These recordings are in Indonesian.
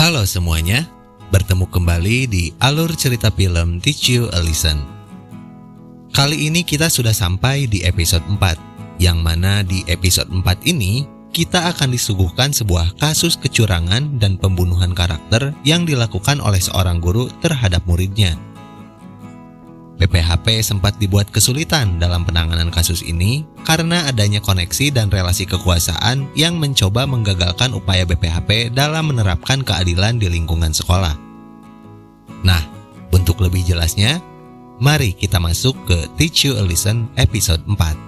Halo semuanya, bertemu kembali di alur cerita film Teach You a Lesson. Kali ini kita sudah sampai di episode 4, yang mana di episode 4 ini kita akan disuguhkan sebuah kasus kecurangan dan pembunuhan karakter yang dilakukan oleh seorang guru terhadap muridnya. BPHP sempat dibuat kesulitan dalam penanganan kasus ini karena adanya koneksi dan relasi kekuasaan yang mencoba menggagalkan upaya BPHP dalam menerapkan keadilan di lingkungan sekolah. Nah, untuk lebih jelasnya, mari kita masuk ke Teach You a Lesson episode 4.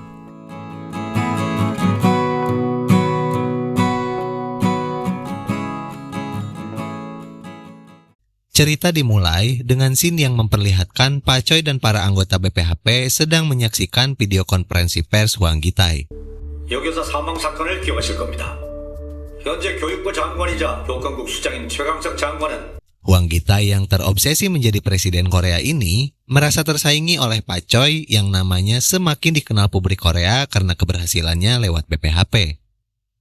Cerita dimulai dengan scene yang memperlihatkan Pak Choi dan para anggota BPHP sedang menyaksikan video konferensi pers Hwang Gi-tae. 여교사 사망 사건을 기억하실 겁니다. 현재 교육부 장관이자 교권국 수장인 최강석 장관은 Hwang Gi-tae yang terobsesi menjadi presiden Korea ini merasa tersaingi oleh Pak Choi yang namanya semakin dikenal publik Korea karena keberhasilannya lewat BPHP.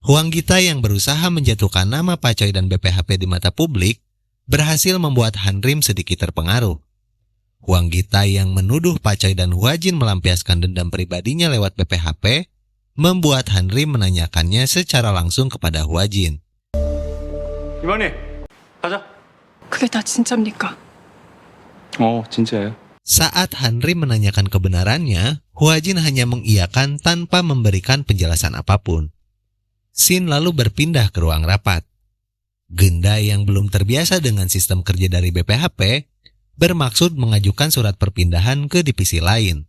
Hwang Gi-tae yang berusaha menjatuhkan nama Pak Choi dan BPHP di mata publik berhasil membuat Han Rim sedikit terpengaruh. Hwang Gi-tae yang menuduh Pak Choi dan Hwa Jin melampiaskan dendam pribadinya lewat BPHP membuat Han Rim menanyakannya secara langsung kepada Hwa Jin. 이만희, 가자. 그게 다 진짜입니까? 진짜예요. Saat Han Rim menanyakan kebenarannya, Hwa Jin hanya mengiyakan tanpa memberikan penjelasan apapun. Scene lalu berpindah ke ruang rapat. Gendai yang belum terbiasa dengan sistem kerja dari BPHP bermaksud mengajukan surat perpindahan ke divisi lain.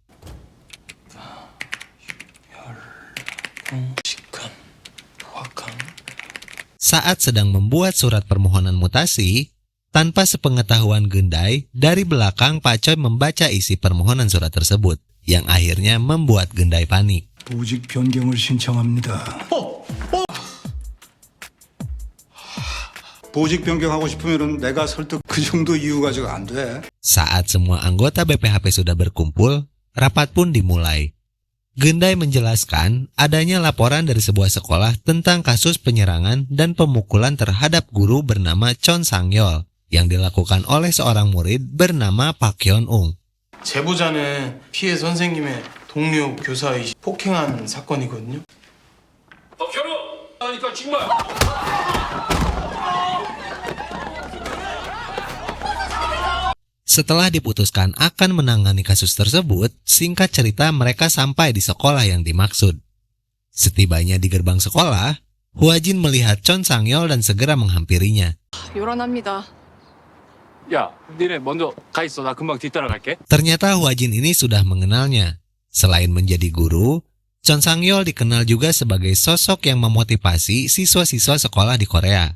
Saat sedang membuat surat permohonan mutasi, tanpa sepengetahuan Gendai, dari belakang Pak Choi membaca isi permohonan surat tersebut, yang akhirnya membuat Gendai panik. 보직 변경을 신청합니다. 보직 변경하고 싶으면은 내가 설득 그 정도 이유 가지고 안 돼. Saat semua anggota BPHP sudah berkumpul, rapat pun dimulai. Gendai menjelaskan adanya laporan dari sebuah sekolah tentang kasus penyerangan dan pemukulan terhadap guru bernama Chon Sang-yeol yang dilakukan oleh seorang murid bernama Pak Hyun-ung. 제보자는 피해 선생님의 동료 교사의 폭행한 사건이거든요. 결혼하니까 정말 Setelah diputuskan akan menangani kasus tersebut, singkat cerita mereka sampai di sekolah yang dimaksud. Setibanya di gerbang sekolah, Hwa Jin melihat Chon Sang-yeol dan segera menghampirinya. 요란합니다. 야, 니네 먼저 가 있어. 나 금방 뒤따라갈게. Ternyata Hwa Jin ini sudah mengenalnya. Selain menjadi guru, Chon Sang-yeol dikenal juga sebagai sosok yang memotivasi siswa-siswa sekolah di Korea.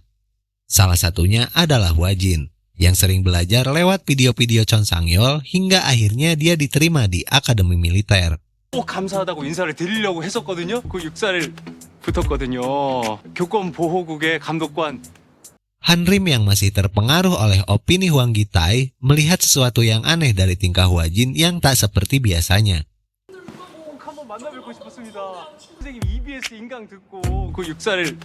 Salah satunya adalah Hwa Jin, yang sering belajar lewat video-video Chon Sang-yeol hingga akhirnya dia diterima di Akademi Militer. 꼭 감사하다고 인사를 드리려고 했었거든요. 그 육사를 붙었거든요. 교권 보호국의 감독관. Han Rim yang masih terpengaruh oleh opini Hwang Gi-tae melihat sesuatu yang aneh dari tingkah Hwa Jin yang tak seperti biasanya. 꼭 한번 만나뵙고 싶었습니다. 선생님 EBS 인강 듣고 그 육사를.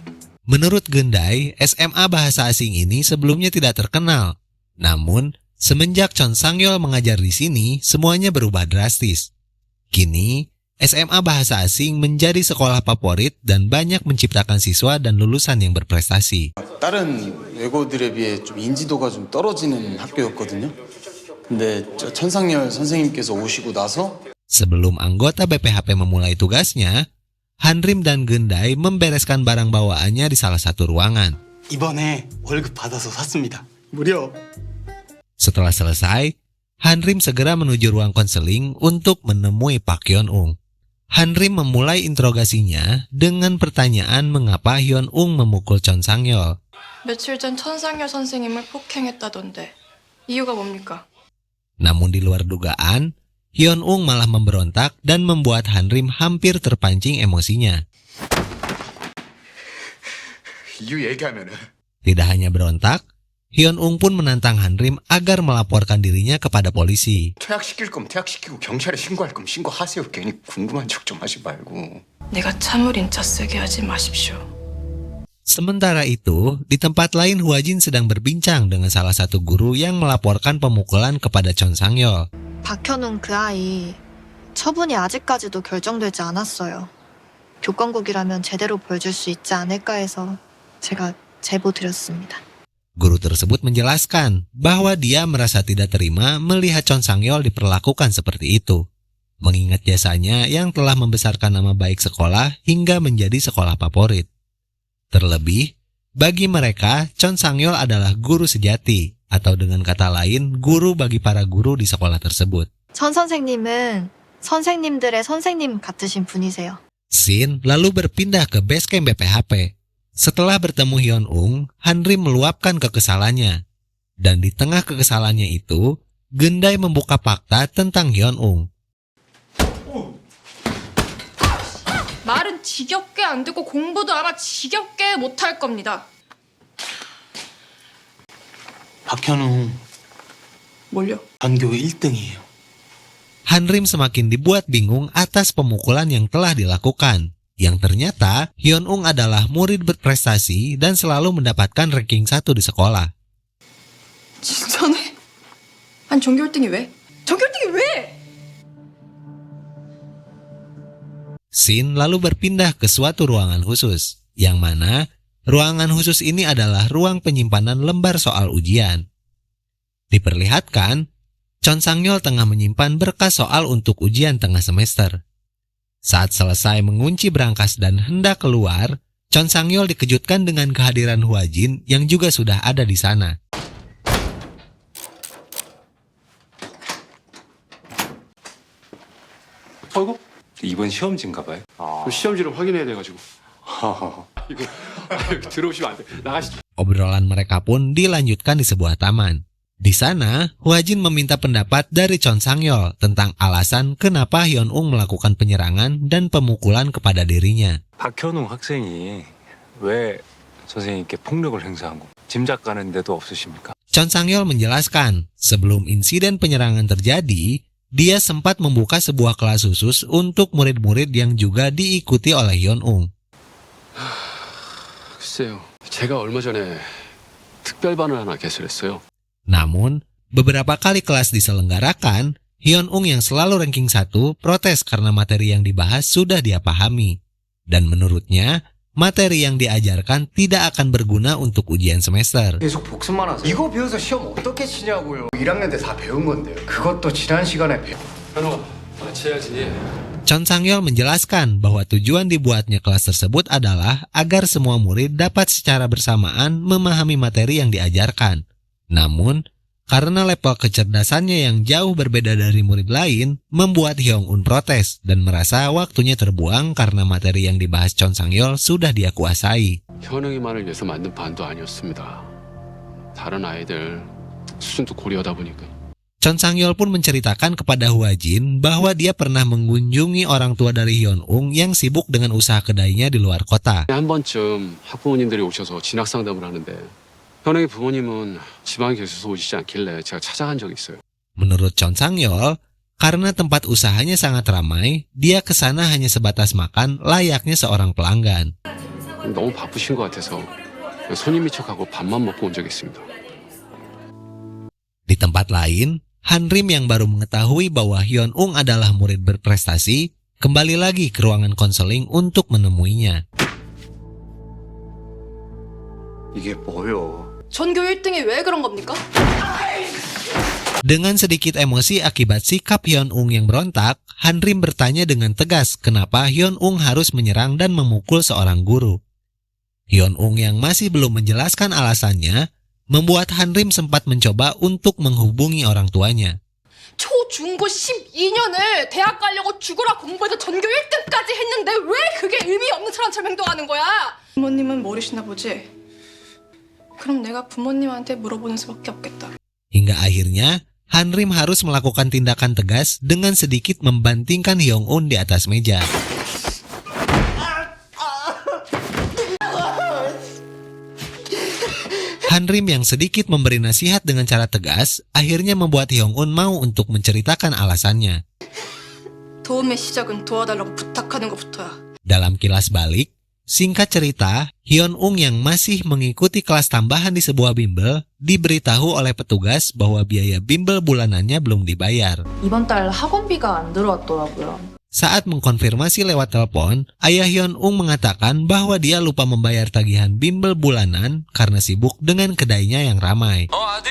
Menurut Gendai, SMA bahasa asing ini sebelumnya tidak terkenal. Namun, semenjak Chon Sang-yeol mengajar di sini, semuanya berubah drastis. Kini, SMA bahasa asing menjadi sekolah favorit dan banyak menciptakan siswa dan lulusan yang berprestasi. 다른 외고들에 비해 좀 인지도가 좀 떨어지는 학교였거든요. 근데 천상열 선생님께서 오시고 나서 Sebelum anggota BPHP memulai tugasnya, Han Rim dan Gendai membereskan barang bawaannya di salah satu ruangan. 이번에 월급 받아서 샀습니다. 무려. Setelah selesai, Han Rim segera menuju ruang konseling untuk menemui Pak Hyun-ung. Han Rim memulai interogasinya dengan pertanyaan mengapa Hyun-ung memukul Chon Sang-yeol. 며칠 전 천상열 선생님을 폭행했다던데 이유가 뭡니까? Namun di luar dugaan, Hyun-ung malah memberontak dan membuat Han Rim hampir terpancing emosinya. 이유 얘기하면은 Tidak hanya berontak, Hyun-ung pun menantang Han Rim agar melaporkan dirinya kepada polisi. 퇴학시킬 거면 퇴학시키고 경찰에 신고할 거면 신고하세요. 괜히 궁금한 척 좀 하지 말고. 내가 참을 인자 쓰게 하지 마십시오. Sementara itu, di tempat lain Hwajin sedang berbincang dengan salah satu guru yang melaporkan pemukulan kepada Chon Sang-yeol. 박현웅 그 아이 처분이 아직까지도 결정되지 않았어요. 교권국이라면 제대로 보여줄 수 있지 않을까 해서 제가 제보 드렸습니다. Guru tersebut menjelaskan bahwa dia merasa tidak terima melihat Chon Sang-yeol diperlakukan seperti itu, mengingat jasanya yang telah membesarkan nama baik sekolah hingga menjadi sekolah favorit. Terlebih, bagi mereka, Chon Sang-yeol adalah guru sejati, atau dengan kata lain, guru bagi para guru di sekolah tersebut. 천 선생님은 선생님들의 선생님 같으신 분이세요. Shin lalu berpindah ke basecamp BPHP. Setelah bertemu Hyun-ung, Han-rim meluapkan kekesalannya. Dan di tengah kekesalannya itu, Gendai membuka fakta tentang Hyun-ung. 말은 지겹게 안 듣고 공부도 아마 지겹게 못할 겁니다. 박현웅 뭘요? 전교 1등이에요. Han-rim semakin dibuat bingung atas pemukulan yang telah dilakukan. Yang ternyata, Hyun-ung adalah murid berprestasi dan selalu mendapatkan ranking 1 di sekolah. 진짜네? 아니 전교 1등이 왜? 전교 1등이 왜? Shin lalu berpindah ke suatu ruangan khusus, yang mana ruangan khusus ini adalah ruang penyimpanan lembar soal ujian. Diperlihatkan, Chon Sang-yeol tengah menyimpan berkas soal untuk ujian tengah semester. Saat selesai mengunci berangkas dan hendak keluar, Chon Sang-yeol dikejutkan dengan kehadiran Hwajin yang juga sudah ada di sana. 어이구, 이번 시험지인가 봐요. 시험지를 확인해야 돼가지고. 이거 들어오시면 안 돼. 나가시죠. Obrolan mereka pun dilanjutkan di sebuah taman. Di sana, Hwajin meminta pendapat dari Chon Sang-yeol tentang alasan kenapa Hyun-ung melakukan penyerangan dan pemukulan kepada dirinya. 박현웅 학생이 왜 선생님께 폭력을 행사한 거 짐작 가는 데도 없으십니까? Chon Sang-yeol menjelaskan, sebelum insiden penyerangan terjadi, dia sempat membuka sebuah kelas khusus untuk murid-murid yang juga diikuti oleh Hyun-ung. 글쎄요. 제가 얼마 전에 특별반을 하나 개설했어요. Namun, beberapa kali kelas diselenggarakan, Hyun-ung yang selalu ranking 1 protes karena materi yang dibahas sudah dia pahami. Dan menurutnya, materi yang diajarkan tidak akan berguna untuk ujian semester. 계속 복습만 하세요. 이거 배워서 시험 어떻게 치냐고요. 1학년 때 다 배운 건데요. 그것도 지난 시간에 현웅아, 같이 해야지. Chon Sang-yeol menjelaskan bahwa tujuan dibuatnya kelas tersebut adalah agar semua murid dapat secara bersamaan memahami materi yang diajarkan. Namun, karena level kecerdasannya yang jauh berbeda dari murid lain, membuat Hyun-ung protes dan merasa waktunya terbuang karena materi yang dibahas Chon Sang-yeol sudah dia kuasai. 현웅이만을 위해서 만든 반도 아니었습니다. 다른 아이들 수준도 고려하다 보니까. Chon Sang-yeol pun menceritakan kepada Hwajin bahwa dia pernah mengunjungi orang tua dari Hyun-ung yang sibuk dengan usaha kedainya di luar kota. 한 번쯤 학부모님들이 오셔서 진학 상담을 하는데 현웅이 부모님은 지방에 계셔서 오시지 않길래 제가 찾아간 적이 있어요. Menurut Chon Sang-yeol, karena tempat usahanya sangat ramai, dia ke sana hanya sebatas makan layaknya seorang pelanggan. 너무 바쁘신 것 같아서 손님인 척하고 밥만 먹고 온 적이 있습니다. Di tempat lain, Han-rim yang baru mengetahui bahwa Hyun-ung adalah murid berprestasi, kembali lagi ke ruangan konseling untuk menemuinya. 이게 뭐요? 전교 1등이 왜 그런 겁니까? Dengan sedikit emosi akibat sikap Hyun-ung yang berontak, Han-rim bertanya dengan tegas kenapa Hyun-ung harus menyerang dan memukul seorang guru. Hyun-ung yang masih belum menjelaskan alasannya, membuat Han-rim sempat mencoba untuk menghubungi orang tuanya. 초, 중고 12년을 대학 가려고 죽어라 공부해서 전교 1등까지 했는데 왜 그게 의미 없는 사람처럼 행동하는 거야? 부모님은 모르시나 보지? 그럼 내가 부모님한테 물어보는 수밖에 없겠다. Hingga akhirnya, Han-rim harus melakukan tindakan tegas dengan sedikit membantingkan Hyun-ung di atas meja. Han-rim yang sedikit memberi nasihat dengan cara tegas, akhirnya membuat Hyun-ung mau untuk menceritakan alasannya. 도움의 시작은 도와달라고 부탁하는 것부터야. Dalam kilas balik, Singkat cerita, Hyun-ung yang masih mengikuti kelas tambahan di sebuah bimbel diberitahu oleh petugas bahwa biaya bimbel bulanannya belum dibayar. 이번 달 학원비가 안 들어왔더라고요. Saat mengkonfirmasi lewat telepon, ayah Hyun-ung mengatakan bahwa dia lupa membayar tagihan bimbel bulanan karena sibuk dengan kedainya yang ramai. 아들,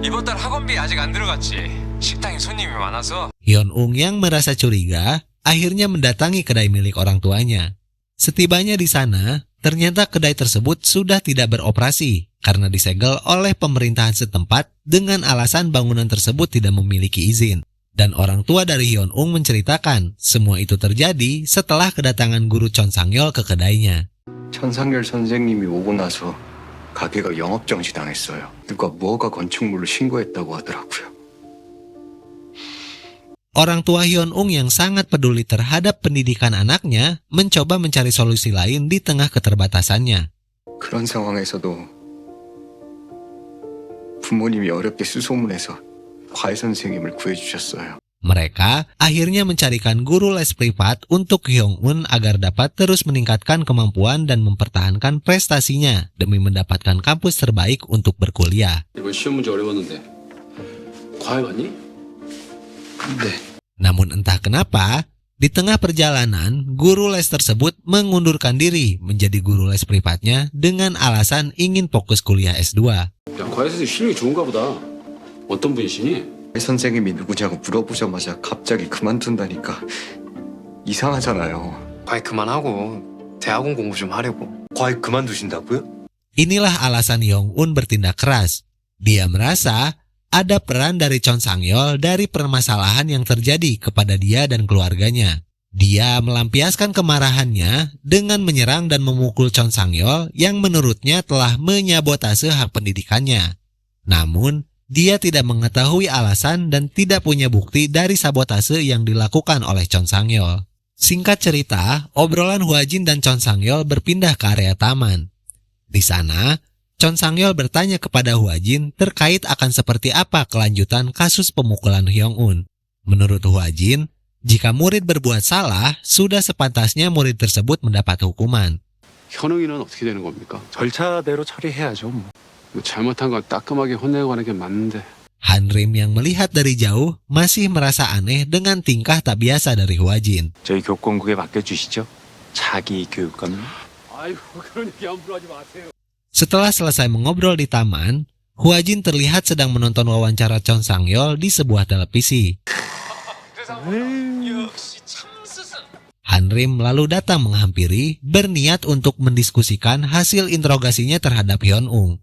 이번 달 학원비 아직 안 들어갔지? 식당에 손님이 많아서. Hyun-ung yang merasa curiga, akhirnya mendatangi kedai milik orang tuanya. Setibanya di sana, ternyata kedai tersebut sudah tidak beroperasi karena disegel oleh pemerintahan setempat dengan alasan bangunan tersebut tidak memiliki izin. Dan orang tua dari Hyun-ung menceritakan semua itu terjadi setelah kedatangan guru Chon Sang-yeol ke kedainya. 천상열 선생님이 오고 나서 가게가 영업정지 당했어요. 누가 뭐가 건축물로 신고했다고 하더라고요. Orang tua Hyun-ung yang sangat peduli terhadap pendidikan anaknya mencoba mencari solusi lain di tengah keterbatasannya. 그런 상황에서도 부모님이 어렵게 수소문해서 과외 선생님을 구해주셨어요. Mereka akhirnya mencarikan guru les privat untuk Hyun-un agar dapat terus meningkatkan kemampuan dan mempertahankan prestasinya demi mendapatkan kampus terbaik untuk berkuliah. 이번 시험 문제 어려웠는데 과외 봤니? Namun entah kenapa, di tengah perjalanan, guru les tersebut mengundurkan diri menjadi guru les privatnya dengan alasan ingin fokus kuliah S2. 야, 과외 선생님 실력이 좋은가 보다. 어떤 분이시니? 선생님이 누구냐고 물어보자마자 갑자기 그만둔다니까 이상하잖아요. 과외 그만하고 대학원 공부 좀 하려고. 과외 그만두신다고요? Inilah alasan Hyun-un bertindak keras. Dia merasa ada peran dari Chon Sang-yeol dari permasalahan yang terjadi kepada dia dan keluarganya. Dia melampiaskan kemarahannya dengan menyerang dan memukul Chon Sang-yeol yang menurutnya telah menyabotase hak pendidikannya. Namun, dia tidak mengetahui alasan dan tidak punya bukti dari sabotase yang dilakukan oleh Chon Sang-yeol. Singkat cerita, obrolan Hwa-jin dan Chon Sang-yeol berpindah ke area taman. Di sana, Chon Sang-yeol bertanya kepada Hwa-jin terkait akan seperti apa kelanjutan kasus pemukulan Hyun-un. Menurut Hwa-jin, jika murid berbuat salah, sudah sepantasnya murid tersebut mendapat hukuman. 현웅이는 어떻게 되는 겁니까? 절차대로 처리해야죠. 뭐. 잘못한 건 따끔하게 혼내고 가는 게 맞는데. Hanrim yang melihat dari jauh masih merasa aneh dengan tingkah tak biasa dari Hwa-jin. 저희 교권국에 맡겨주시죠. 자기 교육감. 아이고 그런 얘기 함부로 하지 마세요. Setelah selesai mengobrol di taman, Hwa-jin terlihat sedang menonton wawancara Chon Sang-yeol di sebuah televisi. Hanrim lalu datang menghampiri, berniat untuk mendiskusikan hasil interogasinya terhadap Hyun-ung.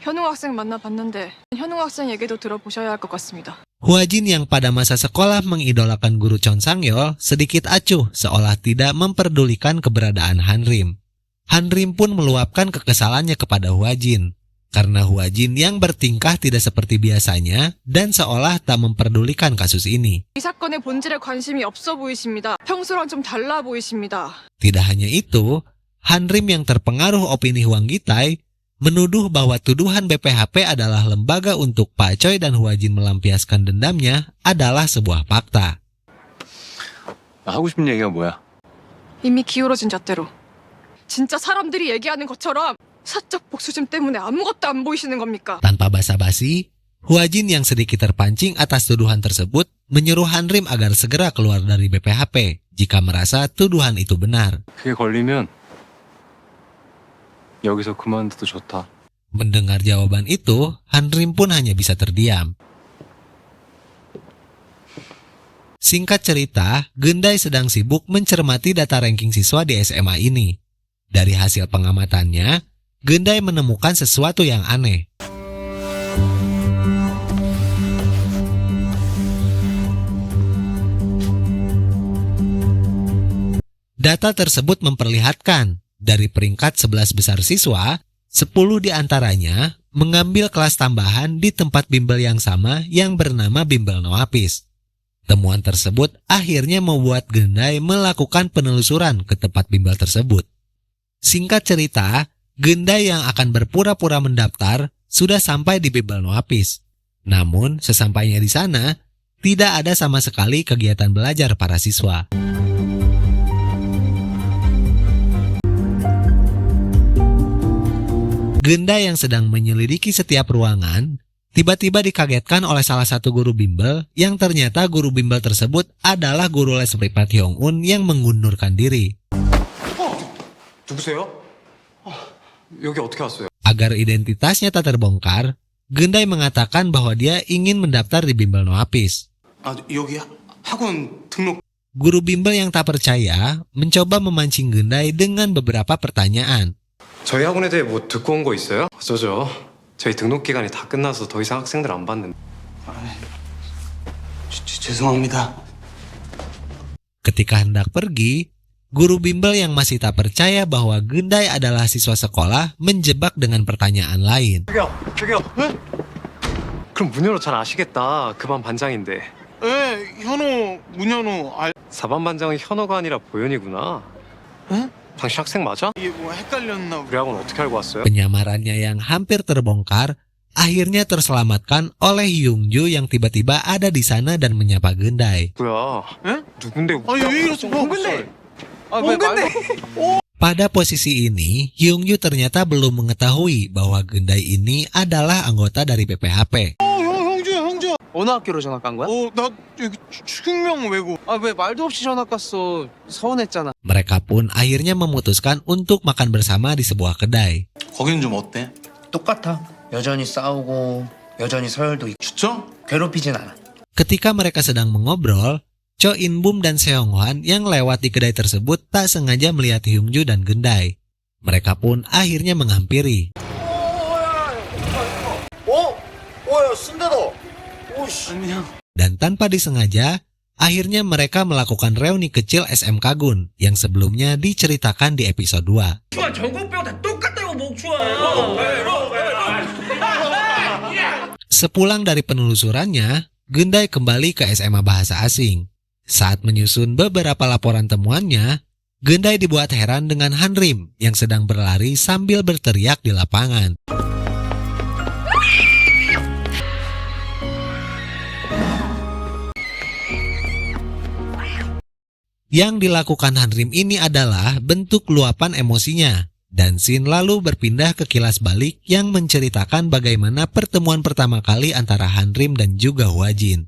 현웅 학생 만나봤는데 현웅 학생 얘기도 들어보셔야 할 것 같습니다. Hwa-jin yang pada masa sekolah mengidolakan guru Chon Sang-yeol sedikit acuh seolah tidak memperdulikan keberadaan Hanrim. Hanrim pun meluapkan kekesalannya kepada Hwa-jin karena Hwa-jin yang bertingkah tidak seperti biasanya dan seolah tak memperdulikan kasus ini. 이 사건의 본질에 관심이 없어 보이십니다. 평소랑 좀 달라 보이십니다. Tidak hanya itu, Hanrim yang terpengaruh opini Hwang Gitai menuduh bahwa tuduhan BPHP adalah lembaga untuk Pak Choi dan Hwa-jin melampiaskan dendamnya adalah sebuah fakta. 하고 싶은 얘기가 뭐야? 이미 기울어진 잣대로. 진짜 사람들이 얘기하는 것처럼 사적 복수심 때문에 아무것도 안 보이시는 겁니까? Tanpa basa-basi, Hwa-jin yang sedikit terpancing atas tuduhan tersebut menyuruh Hanrim agar segera keluar dari BPHP jika merasa tuduhan itu benar. 그게 걸리면 여기서 그만둬도 좋다. Mendengar jawaban itu, Hanrim pun hanya bisa terdiam. Singkat cerita, Gendai sedang sibuk mencermati data ranking siswa di SMA ini. Dari hasil pengamatannya, Gendai menemukan sesuatu yang aneh. Data tersebut memperlihatkan dari peringkat 11 besar siswa, 10 diantaranya mengambil kelas tambahan di tempat bimbel yang sama yang bernama Bimbel Noapis. Temuan tersebut akhirnya membuat Gendai melakukan penelusuran ke tempat bimbel tersebut. Singkat cerita, Gendai yang akan berpura-pura mendaftar sudah sampai di Bimbel Noapis. Namun, sesampainya di sana, tidak ada sama sekali kegiatan belajar para siswa. Genda yang sedang menyelidiki setiap ruangan tiba-tiba dikagetkan oleh salah satu guru bimbel yang ternyata guru bimbel tersebut adalah guru les privat Hyung-un yang mengundurkan diri. 누구세요? 여기 어떻게 왔어요? Agar identitasnya tak terbongkar, Gendai mengatakan bahwa dia ingin mendaftar di bimbel Noapis. 아, 여기 학원 등록. Guru bimbel yang tak percaya mencoba memancing Gendai dengan beberapa pertanyaan. 저희 학원에 대해 뭐 듣고 온 거 있어요? 어쩌죠? 저희 등록 기간이 다 끝나서 더 이상 학생들 안 받는데. 죄송합니다. Ketika hendak pergi, guru bimbel yang masih tak percaya bahwa Gendai adalah siswa sekolah menjebak dengan pertanyaan lain. 저기요. 에? 그럼 문현호 잘 아시겠다. 그 반 반장인데. 예, 현호, 문현호. 4반 반장은 현호가 아니라 보현이구나. 에? 당신 학생 맞아? 이게 뭐 헷갈렸나? 우리 학원 어떻게 알고 왔어요? Penyamarannya yang hampir terbongkar akhirnya terselamatkan oleh Hyungju yang tiba-tiba ada di sana dan menyapa Gendai. 뭐야? 에? 누군데? 아니 왜 이러지? 뭔데? 아, 왜 말도? Pada posisi ini, Hyungju ternyata belum mengetahui bahwa Gendai ini adalah anggota dari BPHP. 형주. 어느 학교로 전학 간 거야? 나 여기 충명 외고. 아 왜 말도 없이 전학 갔어? 서운했잖아. Mereka pun akhirnya memutuskan untuk makan bersama di sebuah kedai. 거기는 좀 어때? 똑같아. 여전히 싸우고 여전히 서열도 있고. 좋죠? 괴롭히진 않아. Ketika mereka sedang mengobrol, Cho In-bum dan Seong Hwan yang lewat di kedai tersebut tak sengaja melihat Hyungju dan Gendai. Mereka pun akhirnya menghampiri. Dan tanpa disengaja, akhirnya mereka melakukan reuni kecil SMK Gun yang sebelumnya diceritakan di episode 2. Sepulang dari penelusurannya, Gendai kembali ke SMA Bahasa Asing. Saat menyusun beberapa laporan temuannya, Gendai dibuat heran dengan Hanrim yang sedang berlari sambil berteriak di lapangan. Yang dilakukan Hanrim ini adalah bentuk luapan emosinya, dan scene lalu berpindah ke kilas balik yang menceritakan bagaimana pertemuan pertama kali antara Hanrim dan juga Hwajin.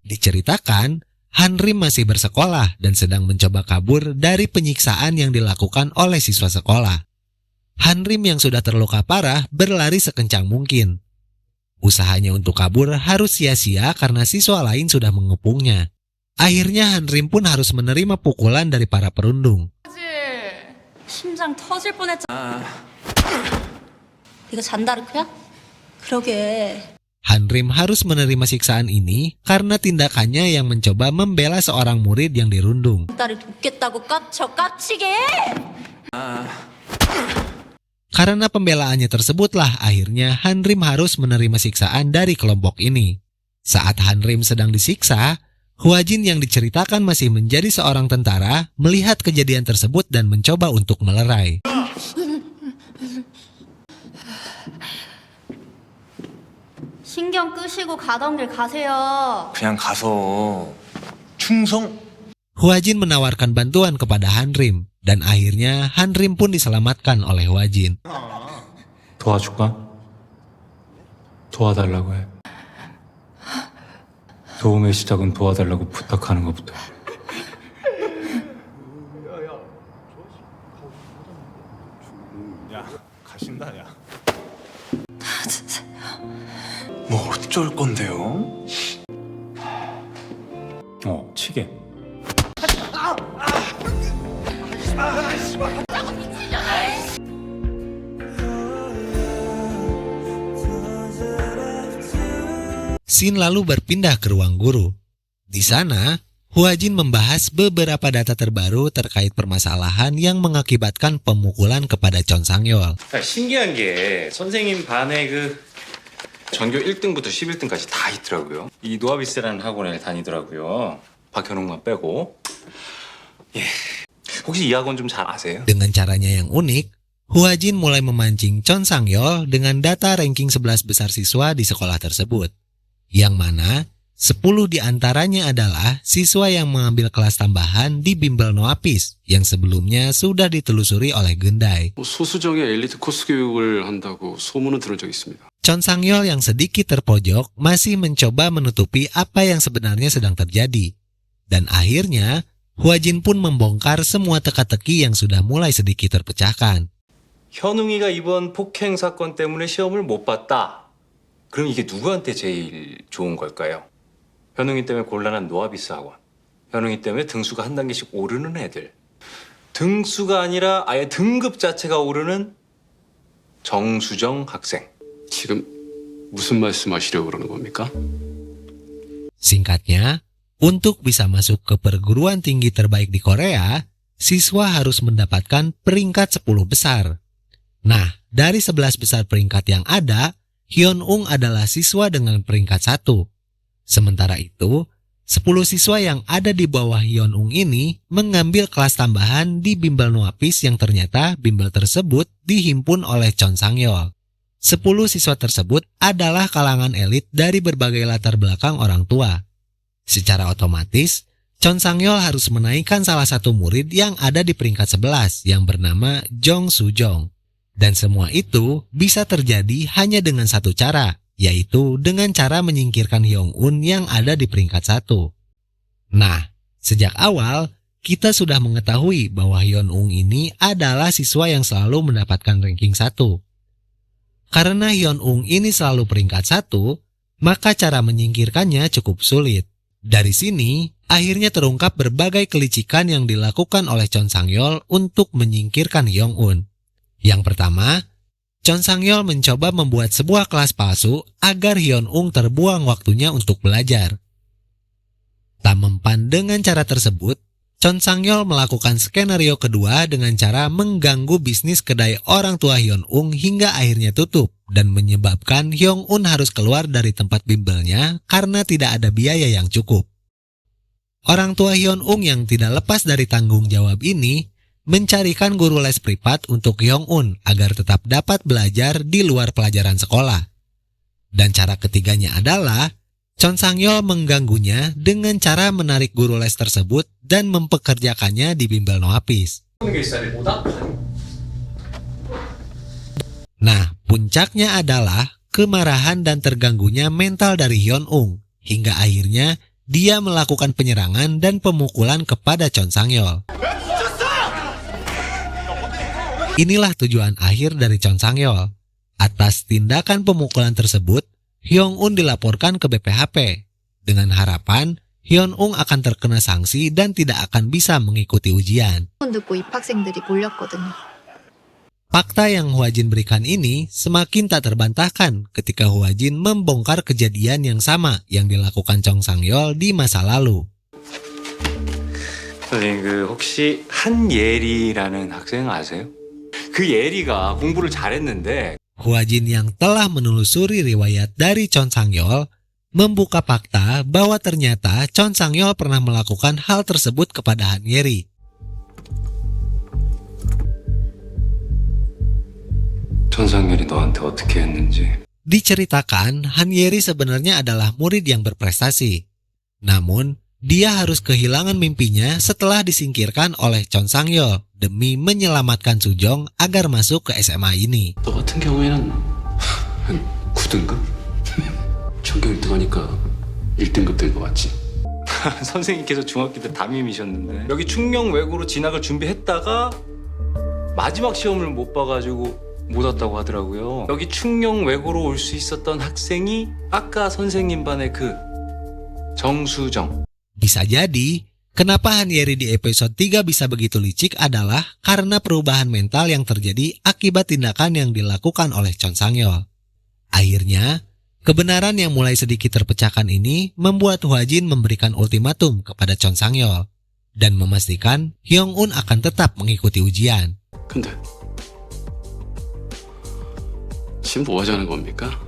Diceritakan, Hanrim masih bersekolah dan sedang mencoba kabur dari penyiksaan yang dilakukan oleh siswa sekolah. Hanrim yang sudah terluka parah berlari sekencang mungkin. Usahanya untuk kabur harus sia-sia karena siswa lain sudah mengepungnya. Akhirnya Hanrim pun harus menerima pukulan dari para perundung. 심장 터질 뻔했잖아. 이거 잔다르크야? 그러게. Hanrim harus menerima siksaan ini karena tindakannya yang mencoba membela seorang murid yang dirundung. 딸을 돕겠다고 까치게. Karena pembelaannya tersebutlah akhirnya Hanrim harus menerima siksaan dari kelompok ini. Saat Hanrim sedang disiksa, Hwajin yang diceritakan masih menjadi seorang tentara melihat kejadian tersebut dan mencoba untuk melerai. 신경 끄시고 가던 길 가세요. 그냥 가서 충성? Hwajin menawarkan bantuan kepada Hanrim dan akhirnya Hanrim pun diselamatkan oleh Hwajin. 도와줄까? 도와달라고 해. 도움의 시작은 도와달라고 부탁하는 것부터. 뭐 어쩔 건데요? 치게. Scene lalu berpindah ke ruang guru. Di sana, Hwajin membahas beberapa data terbaru terkait permasalahan yang mengakibatkan pemukulan kepada Chon Sang-yeol. 신기한 게 선생님 반에 그 전교 1등부터 11등까지 다 있더라고요. 이 노아비스라는 학원에 다니더라고요. 박현웅만 빼고. 예. 혹시 이 학원 좀 잘 아세요? Dengan caranya yang unik, Hwajin mulai memancing Chon Sang-yeol dengan data ranking 11 besar siswa di sekolah tersebut. Yang mana 10 diantaranya adalah siswa yang mengambil kelas tambahan di bimbel Noapis yang sebelumnya sudah ditelusuri oleh Gendai. 소수정예 엘리트 코스 교육을 한다고 소문은 들은 적 있습니다. Chon Sang-yeol yang sedikit terpojok masih mencoba menutupi apa yang sebenarnya sedang terjadi. Dan akhirnya, Hwa Jin pun membongkar semua teka-teki yang sudah mulai sedikit terpecahkan. 현웅이가 이번 폭행 사건 때문에 시험을 못 봤다. 그럼 이게 누구한테 제일 좋은 걸까요? 현웅이 때문에 곤란한 노아비스 학원. 현웅이 때문에 등수가 한 단계씩 오르는 애들. 등수가 아니라 아예 등급 자체가 오르는 정수정 학생. 지금 무슨 말씀하시려고 그러는 겁니까? Singkatnya, untuk bisa masuk ke perguruan tinggi terbaik di Korea, siswa harus mendapatkan peringkat 10 besar. Nah, dari 11 besar peringkat yang ada, Hyun-ung adalah siswa dengan peringkat 1. Sementara itu, 10 siswa yang ada di bawah Hyun-ung ini mengambil kelas tambahan di bimbel Noapis yang ternyata bimbel tersebut dihimpun oleh Chon Sang-yeol. 10 siswa tersebut adalah kalangan elit dari berbagai latar belakang orang tua. Secara otomatis, Chon Sang-yeol harus menaikkan salah satu murid yang ada di peringkat 11 yang bernama Jong Soo-jong. Dan semua itu bisa terjadi hanya dengan satu cara, yaitu dengan cara menyingkirkan Hyung-un yang ada di peringkat 1. Nah, sejak awal, kita sudah mengetahui bahwa Hyun-ung ini adalah siswa yang selalu mendapatkan ranking 1. Karena Hyun-ung ini selalu peringkat 1, maka cara menyingkirkannya cukup sulit. Dari sini, akhirnya terungkap berbagai kelicikan yang dilakukan oleh Chon Sang-yeol untuk menyingkirkan Hyung-un. Yang pertama, Chon Sang-yeol mencoba membuat sebuah kelas palsu agar Hyun-ung terbuang waktunya untuk belajar. Tak mempan dengan cara tersebut, Chon Sang-yeol melakukan skenario kedua dengan cara mengganggu bisnis kedai orang tua Hyun-ung hingga akhirnya tutup dan menyebabkan Hyung-un harus keluar dari tempat bimbelnya karena tidak ada biaya yang cukup. Orang tua Hyun-ung yang tidak lepas dari tanggung jawab ini mencarikan guru les privat untuk Hyung-un agar tetap dapat belajar di luar pelajaran sekolah. Dan cara ketiganya adalah Chon Sang-yeol mengganggunya dengan cara menarik guru les tersebut dan mempekerjakannya di bimbel Noapis. Nah, puncaknya adalah kemarahan dan terganggunya mental dari Hyun-ung hingga akhirnya dia melakukan penyerangan dan pemukulan kepada Chon Sang-yeol. Inilah tujuan akhir dari Chon Sang-yeol. Atas tindakan pemukulan tersebut, Hyung-un dilaporkan ke BPHP dengan harapan Hyun-ung akan terkena sanksi dan tidak akan bisa mengikuti ujian. 듣고 입학생들이 몰렸거든요. Fakta yang Hwa Jin berikan ini semakin tak terbantahkan ketika Hwa Jin membongkar kejadian yang sama yang dilakukan Chon Sang-yeol di masa lalu. 선생님, 혹시 한예리라는 학생 아세요? 그 예리가 공부를 잘했는데 Hwa Jin yang telah menelusuri riwayat dari Chon Sang-yeol membuka fakta bahwa ternyata Chon Sang-yeol pernah melakukan hal tersebut kepada Han Yeri. 전상열이 너한테 어떻게 했는지. Diceritakan Han Yeri sebenarnya adalah murid yang berprestasi. Namun, dia harus kehilangan mimpinya setelah disingkirkan oleh Chon Sang-yeol demi menyelamatkan Soo-jong agar masuk ke SMA ini. 너 같은 경우에는 한 9등급? 전교 1등 하니까 1등급 된 거 맞지? 선생님께서 중학교 때 담임이셨는데 여기 충령 외고로 진학을 준비했다가 마지막 시험을 못 봐가지고 못 왔다고 하더라고요. 여기 충령 외고로 올 수 있었던 학생이 아까 선생님 반의 그 정수정. Bisa jadi, kenapa Han Yeri di episode 3 bisa begitu licik adalah karena perubahan mental yang terjadi akibat tindakan yang dilakukan oleh Chon Sang-yeol. Akhirnya, kebenaran yang mulai sedikit terpecahkan ini membuat Hwa Jin memberikan ultimatum kepada Chon Sang-yeol dan memastikan Hyung-un akan tetap mengikuti ujian. 근데 지금 뭐 하자는 겁니까?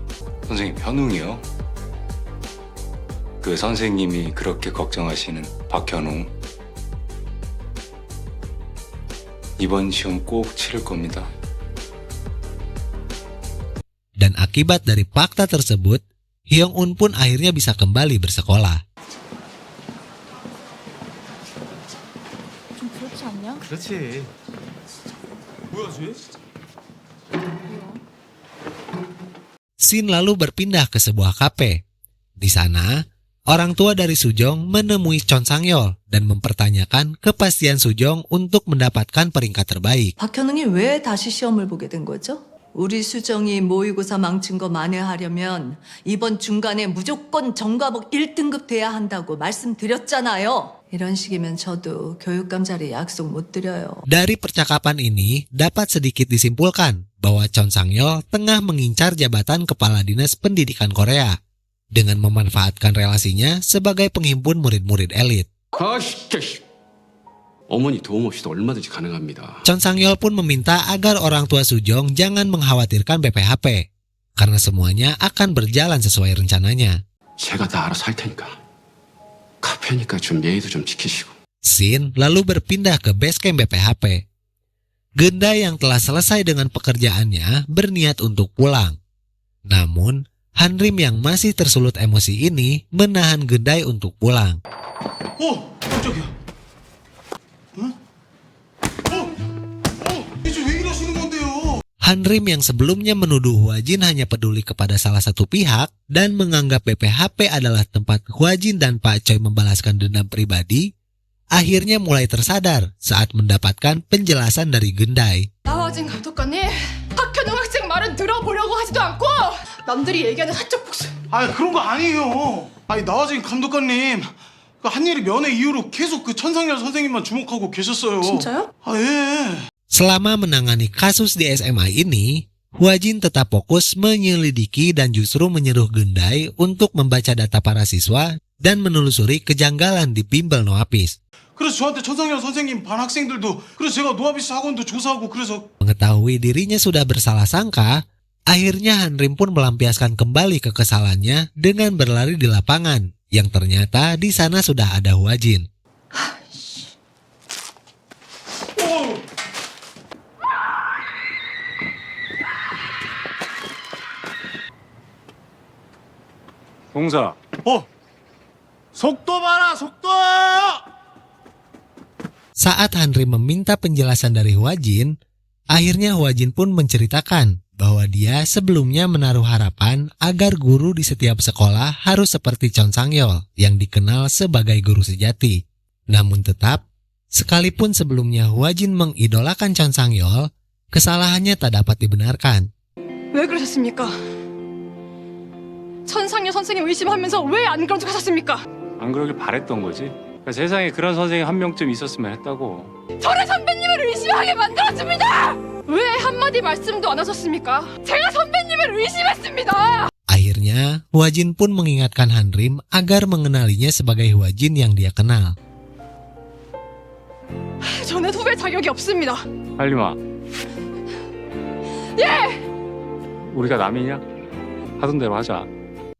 선생님, 현웅이요. 그 선생님이 그렇게 걱정하시는 박현웅. 이번 시험 꼭 치를 겁니다. Dan akibat dari fakta tersebut, Hyung-un pun akhirnya bisa kembali bersekolah. 좀 그렇지 않냐? 그렇지. 뭐야, 쟤? Shin lalu berpindah ke sebuah kafe. Di sana, orang tua dari Sujong menemui Chon Sang-yeol dan mempertanyakan kepastian Sujong untuk mendapatkan peringkat terbaik. 박현웅이 왜 다시 시험을 보게 된 거죠? 우리 수정이 모의고사 망친 거 만회하려면 이번 중간에 무조건 전과목 1등급 돼야 한다고 말씀드렸잖아요. 이런 식이면 저도 교육감 자리 약속 못 드려요. Dari percakapan ini dapat sedikit disimpulkan bahwa Chon Sang-yeol tengah mengincar jabatan Kepala Dinas Pendidikan Korea dengan memanfaatkan relasinya sebagai penghimpun murid-murid elit. 어머니 도움 없이도 얼마든지 가능합니다. Chon Sang-yeol pun meminta agar orang tua Sujong jangan mengkhawatirkan BPHP karena semuanya akan berjalan sesuai rencananya. 제가 다 알아서 할 테니까. 카페니까 좀 예의도 좀 지키시고. Shin lalu berpindah ke basecamp BPHP. Gendai yang telah selesai dengan pekerjaannya berniat untuk pulang. Namun, Hanrim yang masih tersulut emosi ini menahan Gendai untuk pulang. 깜짝이야. 이제 왜 이러시는 건데요? Hanrim yang sebelumnya menuduh Hwajin hanya peduli kepada salah satu pihak dan menganggap BPHP adalah tempat Hwajin dan Pak Choi membalaskan dendam pribadi, akhirnya mulai tersadar saat mendapatkan penjelasan dari Gendai. 나와진 감독관님, 박현웅 학생 말은 들어보려고 하지도 않고 남들이 얘기하는 사적 복수. 아니 그런 거 아니에요. 아니 나와진 감독관님 한 일이 면회 이후로 계속 그 천상열 선생님만 주목하고 계셨어요. 진짜요? 아 예. Selama menangani kasus di SMA ini, Hwajin tetap fokus menyelidiki dan justru menyuruh Gendai untuk membaca data para siswa dan menelusuri kejanggalan di bimbel Noapis. 그래서 저한테 천상열 선생님 반 학생들도 그래서 제가 노아비스 학원도 조사하고 그래서 Mengetahui dirinya sudah bersalah sangka, akhirnya Hanrim pun melampiaskan kembali kekesalannya dengan berlari di lapangan, yang ternyata di sana sudah ada Hwajin. 동사. 속도 봐라 속도! Saat Hanrim meminta penjelasan dari Hwajin, akhirnya Hwajin pun menceritakan bahwa dia sebelumnya menaruh harapan agar guru di setiap sekolah harus seperti Chon Sang-yeol yang dikenal sebagai guru sejati. Namun tetap, sekalipun sebelumnya Hwajin mengidolakan Chon Sang-yeol, kesalahannya tak dapat dibenarkan. 왜 그러셨습니까? 천상여 선생님 의심하면서 왜 안 그런 척 하셨습니까? 안 그러길 바랬던 거지. 그러니까 세상에 그런 선생님 한 명쯤 있었으면 했다고. 저를 선배님을 의심하게 만들었습니다! 왜 한마디 말씀도 안 하셨습니까? 제가 선배님을 의심했습니다! Akhirnya, Hwajin pun mengingatkan Hanrim agar mengenalinya sebagai Hwajin yang dia kenal. 저는 후배 자격이 없습니다. 할리마. 예! 우리가 남이냐? 하던 대로 하자.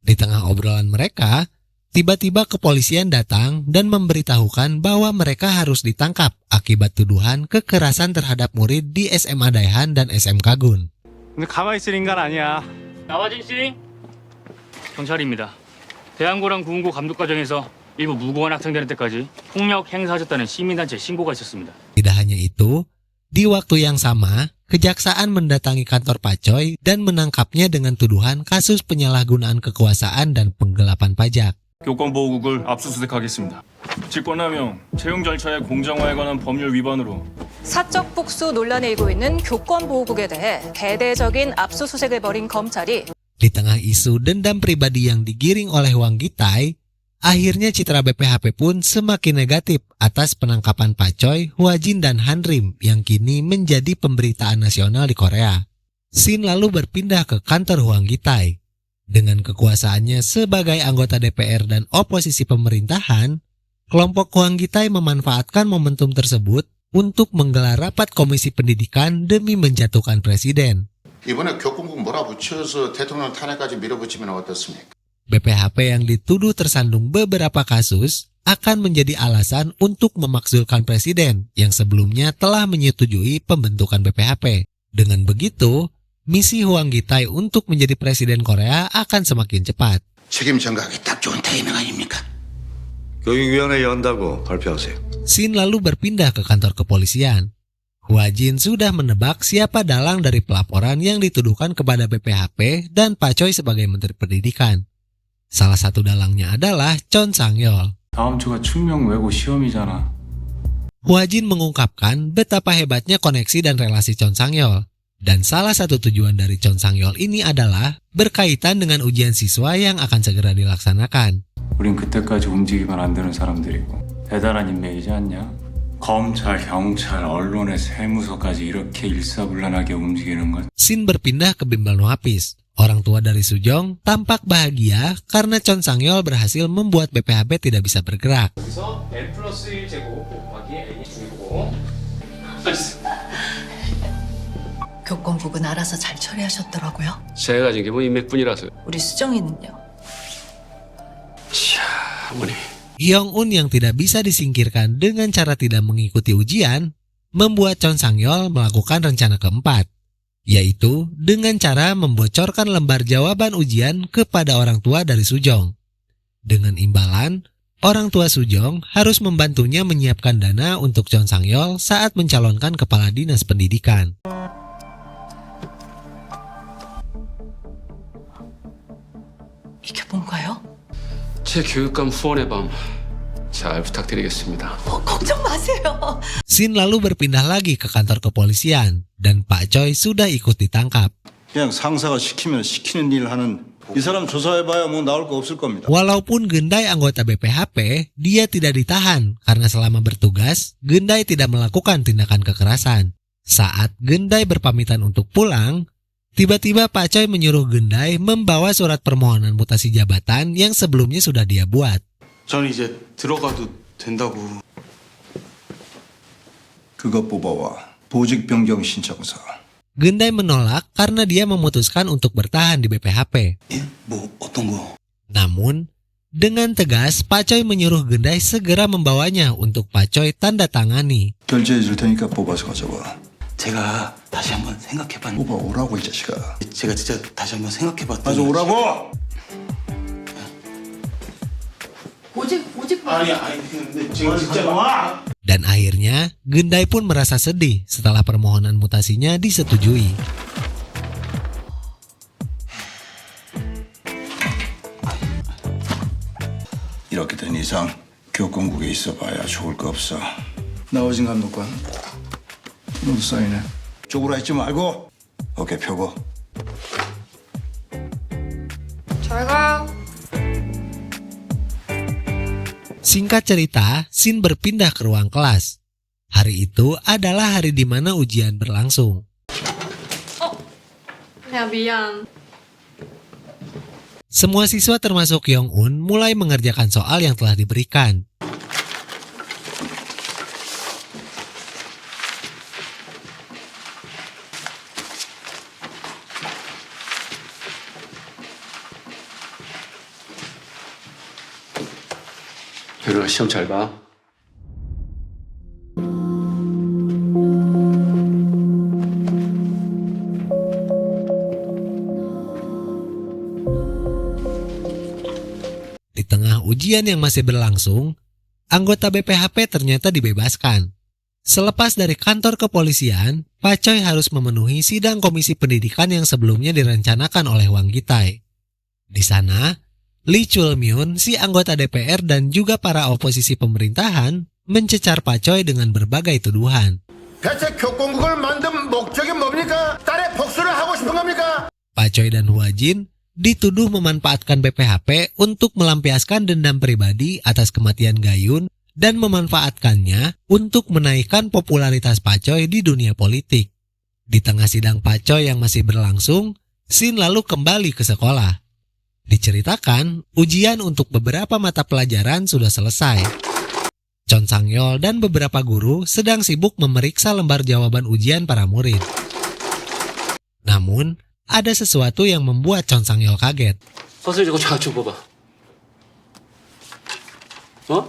Di tengah obrolan mereka, tiba-tiba kepolisian datang dan memberitahukan bahwa mereka harus ditangkap akibat tuduhan kekerasan terhadap murid di SMA Daehan dan SMK Gun. 근데 가만히 있을 인간 아니야. 나와진 씨, 경찰입니다. 대한고랑 구운고 감독과정에서 일부 무고한 학생되는 때까지 폭력 행사하셨다는 시민단체 신고가 있었습니다. Tidak hanya itu, di waktu yang sama, kejaksaan mendatangi kantor Pak Choi dan menangkapnya dengan tuduhan kasus penyalahgunaan kekuasaan dan penggelapan pajak. 교권보호국을 압수수색하겠습니다. 직권남용, 채용 절차의 공정화에 관한 법률 위반으로 사적 복수 논란이 일고 있는 교권보호국에 대해 대대적인 압수수색을 벌인 검찰이 Di tengah isu dendam pribadi yang digiring oleh Hwang Gi-tae, akhirnya citra BPHP pun semakin negatif atas penangkapan Pak Choi, Hwajin, dan Hanrim yang kini menjadi pemberitaan nasional di Korea. Shin lalu berpindah ke kantor Hwang Gi-tae. Dengan kekuasaannya sebagai anggota DPR dan oposisi pemerintahan, kelompok Hwang Gi-tae memanfaatkan momentum tersebut untuk menggelar rapat komisi pendidikan demi menjatuhkan presiden. 이번에 교권국 몰아붙여서 대통령 탄핵까지 밀어붙이면 어떻습니까? BPHP yang dituduh tersandung beberapa kasus akan menjadi alasan untuk memakzulkan presiden yang sebelumnya telah menyetujui pembentukan BPHP. Dengan begitu, misi Hwang Gi-tae untuk menjadi presiden Korea akan semakin cepat. 책임 전가하기 딱 좋은 타이밍 아닙니까? 교육위원회 연다고 발표하세요. Sin lalu berpindah ke kantor kepolisian. Huajin sudah menebak siapa dalang dari pelaporan yang dituduhkan kepada BPHP dan Pak Choi sebagai Menteri Pendidikan. Salah satu dalangnya adalah Chon Sang-yeol. 다음 주가 충명 외고 시험이잖아. Huajin mengungkapkan betapa hebatnya koneksi dan relasi Chon Sang-yeol. Dan salah satu tujuan dari Chon Sang-yeol ini adalah berkaitan dengan ujian siswa yang akan segera dilaksanakan. 우린 그때까지 움직이면 안 되는 사람들이고 대단한 인맥이지 않냐? 검찰, 경찰, 언론의 세무서까지 이렇게 일사불란하게 움직이는 것. Sin berpindah ke bimbel Noapis. Orang tua dari Sujong tampak bahagia karena Chon Sang-yeol berhasil membuat BPHP tidak bisa bergerak. 여기서 n+1제곱 곱하기 n이 중이고. 교권국은 알아서 잘 처리하셨더라고요. 제가 가진 게 뭐 인맥뿐이라서요. 우리 수정이는요? 자, 어머니. Hyung-un yang tidak bisa disingkirkan dengan cara tidak mengikuti ujian, membuat Chon Sang-yeol melakukan rencana keempat, yaitu dengan cara membocorkan lembar jawaban ujian kepada orang tua dari Sujong. Dengan imbalan, orang tua Sujong harus membantunya menyiapkan dana untuk Chon Sang-yeol saat mencalonkan kepala dinas pendidikan. 이게 뭔가요? 제 교육감 후원의 밤 잘 부탁드리겠습니다. 걱정 마세요. Sin lalu berpindah lagi ke kantor kepolisian dan Pak Choi sudah ikut ditangkap. 그냥 상사가 시키면 시키는 일 하는 이 사람 조사해봐야 뭐 나올 거 없을 겁니다. Walaupun Gendai anggota BPHP, dia tidak ditahan karena selama bertugas, Gendai tidak melakukan tindakan kekerasan. Saat Gendai berpamitan untuk pulang, tiba-tiba Pak Choi menyuruh Gendai membawa surat permohonan mutasi jabatan yang sebelumnya sudah dia buat. 저는 이제 들어가도 된다고. 그거 뽑아와. 보직 변경 신청서. Gendai menolak karena dia memutuskan untuk bertahan di BPHP. 뭐 어떤 거? Namun, dengan tegas Pak Choi menyuruh Gendai segera membawanya untuk Pak Choi tanda tangani. 결제해 줄 테니까 뽑아서 가져와. 제가 다시 한번 생각해봤는데. 뽑아오라고 이 자식아. 제가 진짜 다시 한번 생각해봤더니. 가져오라고. 보직. 아니 근데 제가 진짜 와. Dan akhirnya, Gendai pun merasa sedih setelah permohonan mutasinya disetujui. 이렇게 된 이상 교권국에 있어봐야 좋을 거 없어. 나오진 감독관. 너도 사인해. 쪼그라 있지 말고 어깨 펴고. 잘 가요. Singkat cerita, Sin berpindah ke ruang kelas. Hari itu adalah hari di mana ujian berlangsung. 야, 미안. Semua siswa termasuk Hyung-un mulai mengerjakan soal yang telah diberikan. 현우야 시험 잘 봐. Di tengah ujian yang masih berlangsung, anggota BPHP ternyata dibebaskan. Selepas dari kantor kepolisian, Pak Choi harus memenuhi sidang komisi pendidikan yang sebelumnya direncanakan oleh Hwang Gi-tae. Di sana, Lee Chul-myun, si anggota DPR dan juga para oposisi pemerintahan, mencecar Pak Choi dengan berbagai tuduhan. 대체 교권국을 만든 목적이 뭡니까? 딸의 복수를 하고 싶은 겁니까? Pak Choi dan Huajin dituduh memanfaatkan BPHP untuk melampiaskan dendam pribadi atas kematian Gayun dan memanfaatkannya untuk menaikkan popularitas Pak Choi di dunia politik. Di tengah sidang Pak Choi yang masih berlangsung, Sin lalu kembali ke sekolah. Diceritakan, ujian untuk beberapa mata pelajaran sudah selesai. Chon Sang-yeol dan beberapa guru sedang sibuk memeriksa lembar jawaban ujian para murid. Namun, ada sesuatu yang membuat Chon Sang-yeol kaget. 선생님 이거 좀 봐봐.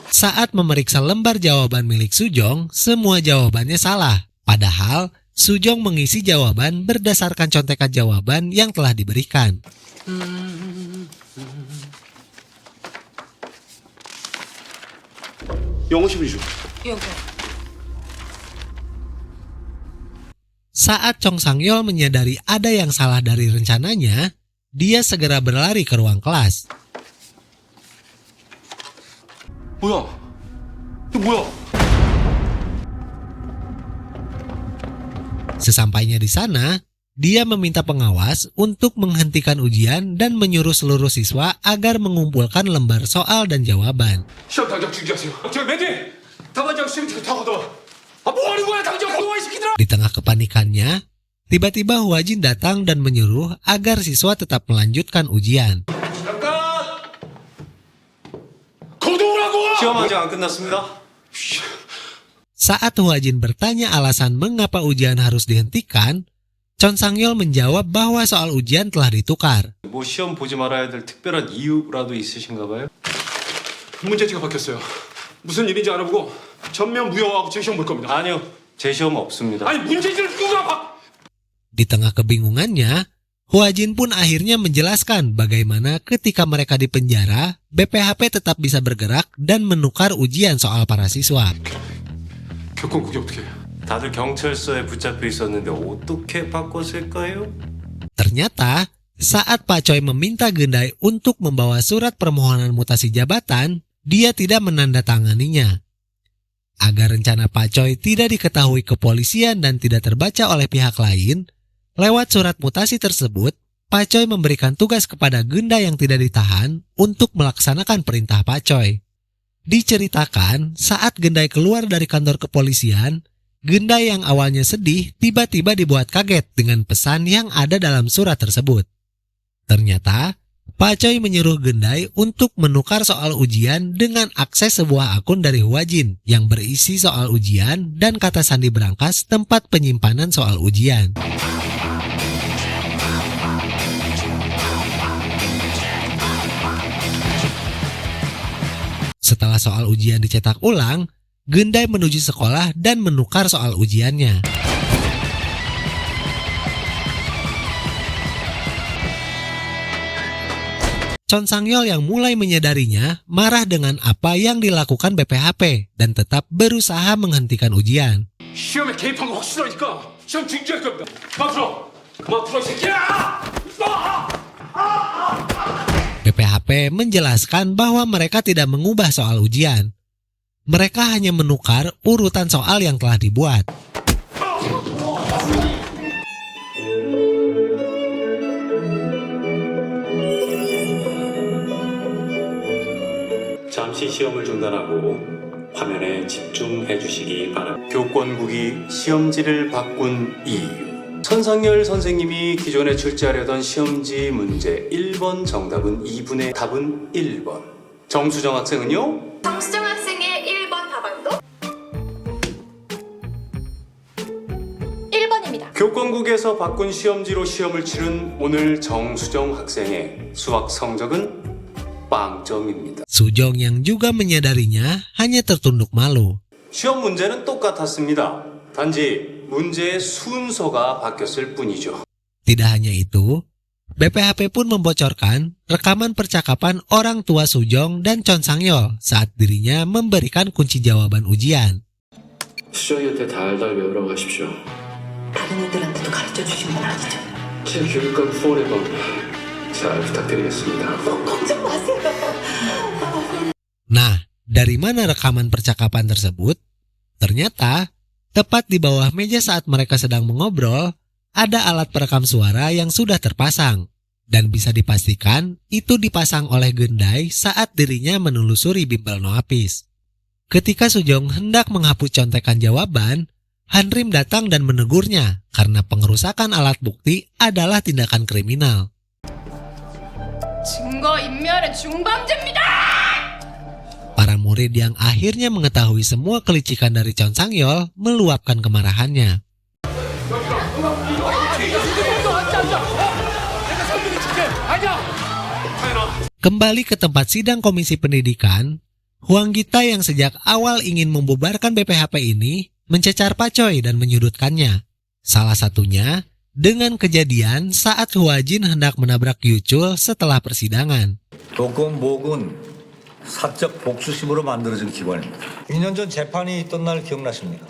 Saat memeriksa lembar jawaban milik Sujong, semua jawabannya salah. Padahal, Sujong mengisi jawaban berdasarkan contekan jawaban yang telah diberikan. 영어 12주. 여보. Saat Chong Sang-yeol menyadari ada yang salah dari rencananya, dia segera berlari ke ruang kelas. 뭐야? 이거 뭐야? Sesampainya di sana, dia meminta pengawas untuk menghentikan ujian dan menyuruh seluruh siswa agar mengumpulkan lembar soal dan jawaban. 시험 당장 중지하세요. 저 맨디 당장 시험 다 걷어. 뭐 하는 거야? 당장 걷어 이 새끼들아! Di tengah kepanikannya, tiba-tiba Hwajin datang dan menyuruh agar siswa tetap melanjutkan ujian. 시험 아직 안 끝났습니다. Saat Hwajin bertanya alasan mengapa ujian harus dihentikan, Chong Sang-yeol menjawab bahwa soal ujian telah ditukar. 뭐 시험 보지 말아야 될 특별한 이유라도 있으신가 봐요? 문제지가 바뀌었어요. 무슨 일인지 알아보고 전면 무효하고 재시험 볼 겁니다. 아니요, 재시험 없습니다. 아니 문제지를 누가 바... Di tengah kebingungannya, Hwajin pun akhirnya menjelaskan bagaimana ketika mereka di penjara, BPHP tetap bisa bergerak dan menukar ujian soal para siswa. 교권 그게 어떻게? 다들 경찰서에 붙잡혀 있었는데 어떻게 바꿨을까요? Ternyata, saat Pak Choi meminta Gendai untuk membawa surat permohonan mutasi jabatan, dia tidak menandatanganinya. Agar rencana Pak Choi tidak diketahui kepolisian dan tidak terbaca oleh pihak lain, lewat surat mutasi tersebut, Pak Choi memberikan tugas kepada Gendai yang tidak ditahan untuk melaksanakan perintah Pak Choi. Diceritakan, saat Gendai keluar dari kantor kepolisian, Gendai yang awalnya sedih tiba-tiba dibuat kaget dengan pesan yang ada dalam surat tersebut. Ternyata, Pak Choi menyuruh Gendai untuk menukar soal ujian dengan akses sebuah akun dari Hwajin yang berisi soal ujian dan kata sandi berangkas tempat penyimpanan soal ujian. Setelah soal ujian dicetak ulang, Gendai menuju sekolah dan menukar soal ujiannya. Chong Sang-yeol yang mulai menyadarinya marah dengan apa yang dilakukan BPHP dan tetap berusaha menghentikan ujian. 시험에 개입한 거 확실하니까 시험 중지할 겁니다. 그만 풀어 이 새끼야! BPHP menjelaskan bahwa mereka tidak mengubah soal ujian. Mereka hanya menukar urutan soal yang telah dibuat. 잠시 시험을 중단하고 화면에 집중해 주시기 바랍니다. 교권국이 시험지를 바꾼 이유. 선상열 선생님이 기존에 출제하려던 시험지 문제 1번 정답은 2분의 답은 1번. 정수정 학생은요? 정수정 학생의 1번 답안도 1번입니다. 교권국에서 바꾼 시험지로 시험을 치른 오늘 정수정 학생의 수학 성적은 빵점입니다. Sujong yang juga menyadarinya hanya tertunduk malu. 시험 문제는 똑같았습니다. 단지 문제의 순서가 바뀌었을 뿐이죠. Tidak hanya itu, BPHP pun membocorkan rekaman percakapan orang tua Sujong dan Chong Sang-yeol saat dirinya memberikan kunci jawaban ujian. 수정이한테 달달 외우라고 하십시오. 다른 애들한테도 가르쳐 주신 건 아니죠? 제 교육감 후원의 법 잘 부탁드리겠습니다. 걱정 마세요. Nah, dari mana rekaman percakapan tersebut? Ternyata, tepat di bawah meja saat mereka sedang mengobrol, ada alat perekam suara yang sudah terpasang. Dan bisa dipastikan, itu dipasang oleh Gendai saat dirinya menelusuri bimbel Noapis. Ketika Sujong hendak menghapus contekan jawaban, Hanrim datang dan menegurnya karena pengerusakan alat bukti adalah tindakan kriminal. 증거 인멸은 중범죄입니다. Para murid yang akhirnya mengetahui semua kelicikan dari Chong Sang-yeol meluapkan kemarahannya. Kembali ke tempat sidang Komisi Pendidikan, Hwang Gita yang sejak awal ingin membubarkan BPHP ini mencecar Pak Choi dan menyudutkannya. Salah satunya dengan kejadian saat Hwajin hendak menabrak Gyuchul setelah persidangan. 교권복은 사적 복수심으로 만들어진 기관입니다. 2년 전 재판이 있던 날 기억나십니까?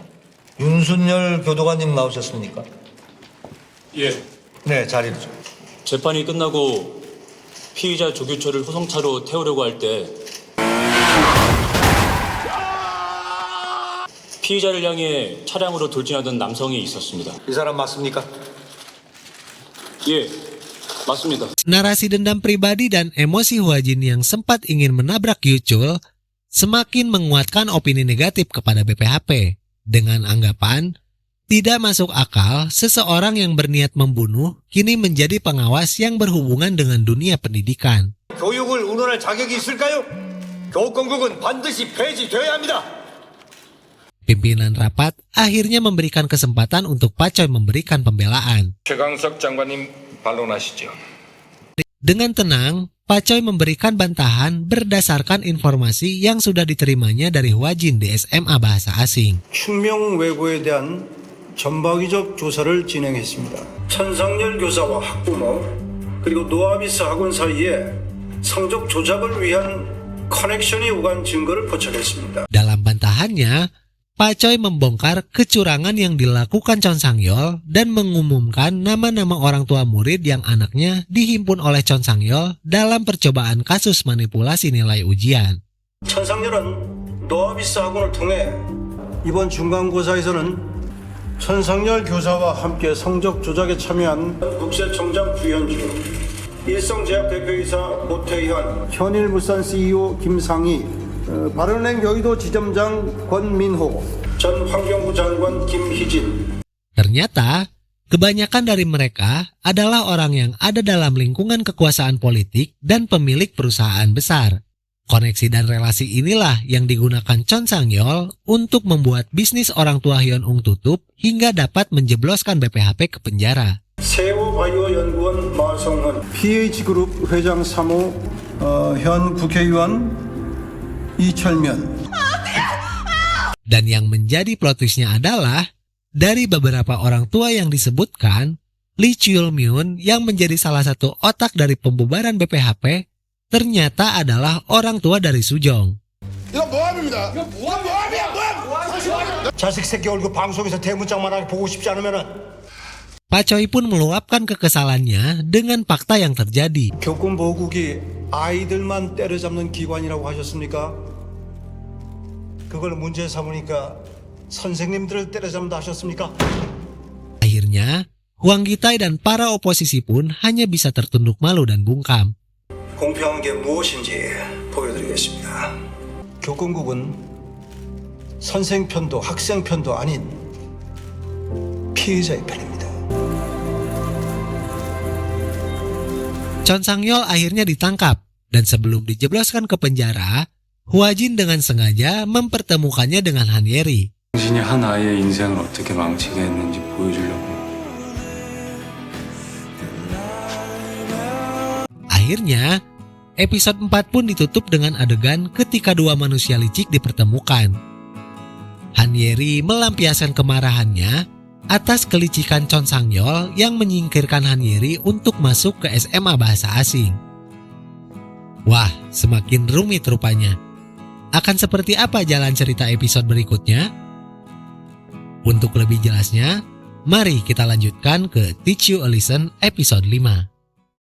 윤순열 교도관님 나오셨습니까? 예. 네, 자리로 좀. 재판이 끝나고 피의자 조규철을 호송차로 태우려고 할 때 피의자를 향해 차량으로 돌진하던 남성이 있었습니다. 이 사람 맞습니까? 예, 맞습니다. Narasi dendam pribadi dan emosi Huajin yang sempat ingin menabrak Yucul semakin menguatkan opini negatif kepada BPHP dengan anggapan tidak masuk akal seseorang yang berniat membunuh kini menjadi pengawas yang berhubungan dengan dunia pendidikan. 교육을 운운할 자격이 있을까요? 교권국은 반드시 폐지되어야 합니다. Pimpinan rapat akhirnya memberikan kesempatan untuk Pak Choi memberikan pembelaan. 최강석 장관님 반론하시죠. Dengan tenang, Pak Choi memberikan bantahan berdasarkan informasi yang sudah diterimanya dari Huajin di SMA Bahasa Asing. 충명 외고에 대한 전방위적 조사를 진행했습니다. 천상열 교사와 학부모 그리고 노아비스 학원 사이에 성적 조작을 위한 커넥션이 오간 증거를 포착했습니다. Dalam bantahannya, Pak Choi membongkar kecurangan yang dilakukan Chon Sang-yeol dan mengumumkan nama-nama orang tua murid yang anaknya dihimpun oleh Chon Sang-yeol dalam percobaan kasus manipulasi nilai ujian. 천상열은 노아비스 학원을 통해 이번 중간고사에서는 천상열 교사와 함께 성적 조작에 참여한 국세청장 구현주, 일성제약 대표이사 고태현, 현일물산 CEO 김상희, 바른은행 여의도 지점장 권민호, 전 환경부 장관 김희진. Ternyata, kebanyakan dari mereka adalah orang yang ada dalam lingkungan kekuasaan politik dan pemilik perusahaan besar. Koneksi dan relasi inilah yang digunakan Chon Sang-yeol untuk membuat bisnis orang tua Hyun-ung tutup hingga dapat menjebloskan BPHP ke penjara. 세오바이오연구원 마성훈, PH그룹 회장 3호 현 국회의원 이철면. Dan yang menjadi plot twist-nya adalah dari beberapa orang tua yang disebutkan, Lee Chul-myun yang menjadi salah satu otak dari pembubaran BPHP ternyata adalah orang tua dari Sujong. 이거 모함입니다. 이거 모함이야, 모함. 자식 새끼 얼굴 방송에서 대문짝만하게 보고 싶지 않으면은 Pak Choi pun meluapkan kekesalannya dengan fakta yang terjadi. 교권보호국이 아이들만 때려잡는 기관이라고 하셨습니까? 그걸 문제 삼으니까 선생님들을 때려잡는다 하셨습니까? Akhirnya, Hwang Gi-tae dan para oposisi pun hanya bisa tertunduk malu dan bungkam. 공평한 게 무엇인지 보여드리겠습니다. 교권국은 선생 편도 학생 편도 아닌 피해자의 편입니다. Chon Sang-yeol akhirnya ditangkap dan sebelum dijebloskan ke penjara, Huajin dengan sengaja mempertemukannya dengan Han Yeri. 당신이 한 아이의 인생을 어떻게 망치게 했는지 보여주려고. Akhirnya, episode 4 pun ditutup dengan adegan ketika dua manusia licik dipertemukan. Han Yeri melampiaskan kemarahannya atas kelicikan Chon Sang-yeol yang menyingkirkan Han Yeri untuk masuk ke SMA Bahasa Asing. Wah, semakin rumit rupanya. Akan seperti apa jalan cerita episode berikutnya? Untuk lebih jelasnya, mari kita lanjutkan ke Teach You a Lesson episode 5.